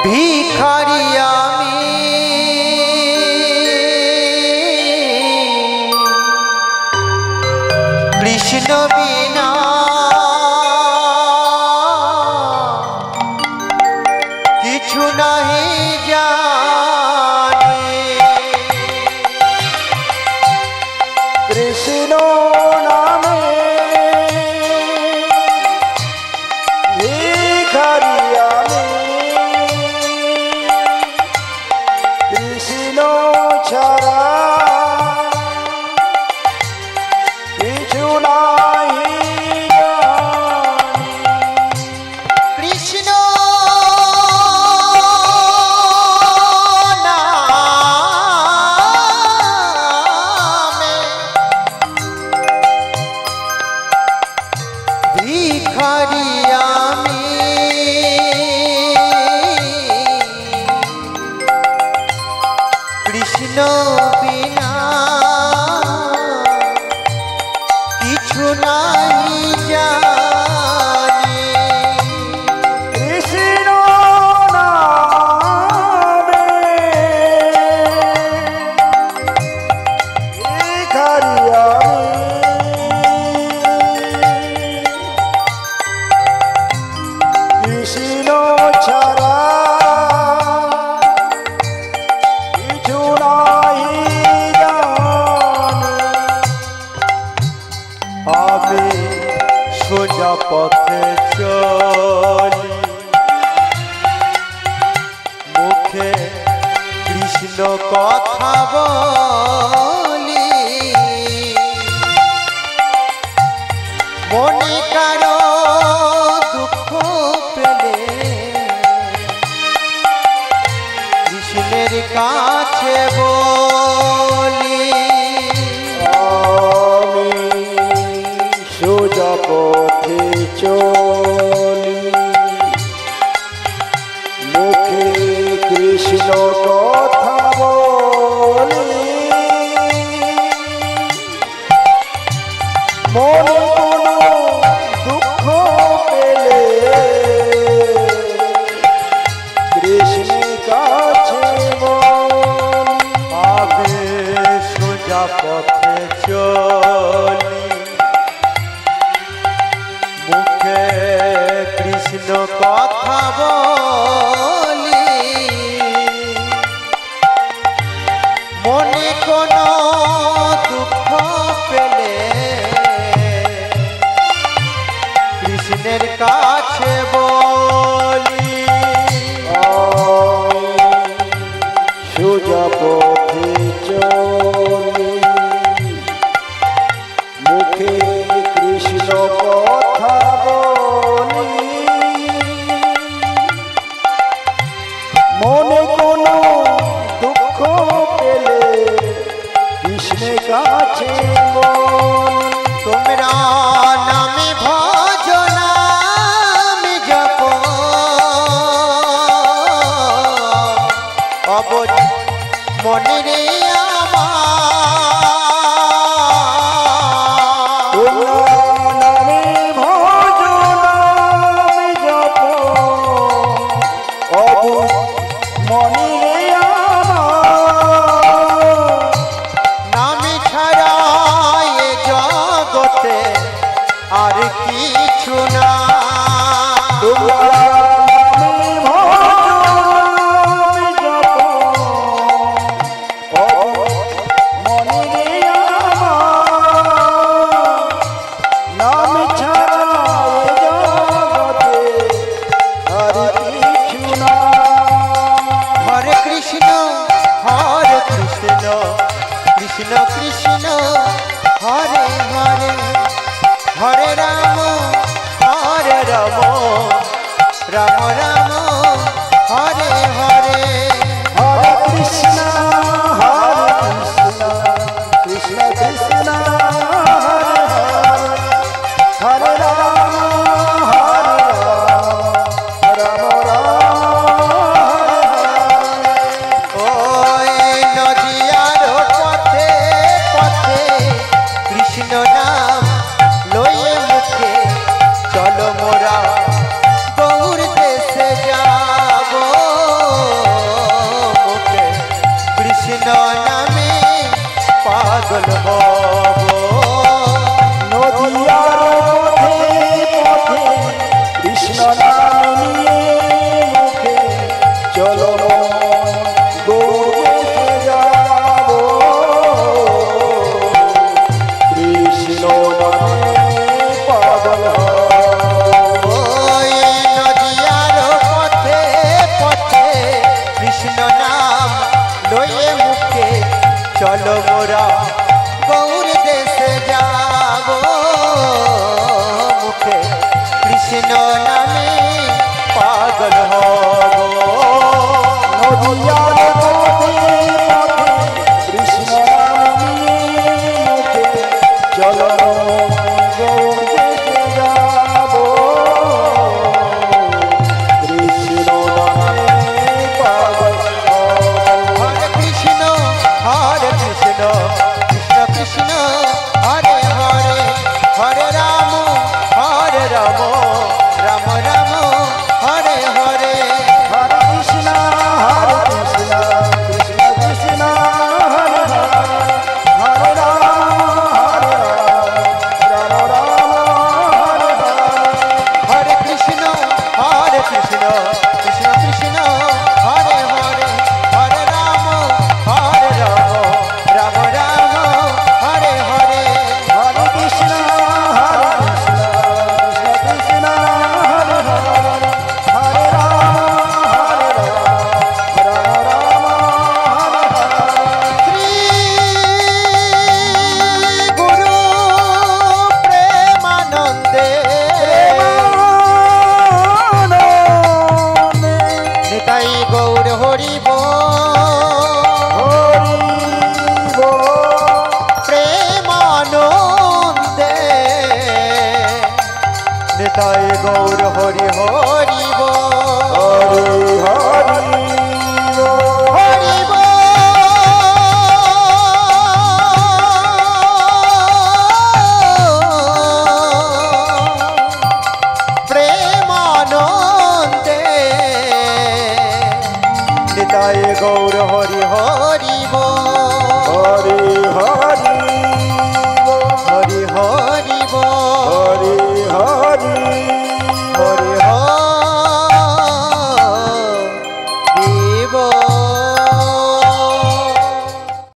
ভিখারি আমি কৃষ্ণ বিনা কিছু নাহি জানি। কৃষ্ণ নামে ভিখারি আমি, কৃষ্ণ ছাড়া কিছু নাহি জানি। কৃষ্ণ নামে ভিখারি আমি কৃষ্ণ বিনা কিছু নাহি জানি। কৃষ্ণ নামে ভিখারি আমি, কৃষ্ণ ছাড়া কিছু নাহি জানি। আমি সোজা পথে চলি, মুখে কৃষ্ণ কথা বলি, মনে কারো দুঃখ পেলে কৃষ্ণের কাছে বলি। আমি সোজা পথে চলি, মুখে কৃষ্ণ কথা বলি, মনে কোনো দুঃখ পেলে কৃষ্ণের কাছে বলি। আমি সোজা পথে চলি, মুখে কৃষ্ণ কথা বলি, মনে কোনো দুঃখ পেলে কৃষ্ণের কাছে বলি। সোজা পথে চলি, মুখে কৃষ্ণ কথা বলি, মনে কোনো দুঃখ পেলে কৃষ্ণের কাছে বলি। তোমরা নামে ভজন আমি জপ, অবধ মনে রে আমার। তোমার নামে ভজন আমি জপ, অবুঝ মনে রে আমার। নামে ছাড়া এ জগতে আর কিছু না। তোমার নামে ভজন আমি জপ, অবুঝ মনে রে আমার। নাম ছাড়া এ জগতে আর কিছু না। হরে কৃষ্ণ কৃষ্ণ কৃষ্ণ হরে হরে, হরে রাম রাম রাম হরে হরে। হরে কৃষ্ণ কৃষ্ণ কৃষ্ণ হরে হরে, হরে রাম রাম রাম হরে হরে। ওই নদিয়ার পথে পথে কৃষ্ণ নাম লয়ে মুখে চলো মোরা গৌর দেশে যাব। কৃষ্ণ নামে পাগল হব নদিয়ার পথে কৃষ্ণ নাম নিয়ে মুখে চলো গৌরকে যাব কৃষ্ণ নামে পাগল হরে কৃষ্ণ কৃষ্ণ কৃষ্ণ হরে হরে হরে রাম রাম রাম হরে হরে হরে কৃষ্ণ কৃষ্ণ কৃষ্ণ হরে হরে হরে রাম রাম রাম হরে হরে হরে কৃষ্ণ কৃষ্ণ কৃষ্ণ হরে হরে হরে রাম রাম রাম হরে হরে হরে কৃষ্ণ কৃষ্ণ কৃষ্ণ হরে হরে হরে রাম রাম হরে হরে শ্রী গুরু প্রেমানন্দে নিতাই গৌর হরিব প্রেমানন্দে নিতাই গৌর হরি হরিব হরিব প্রেমানন্দে নিতাই গৌর হরি হরিব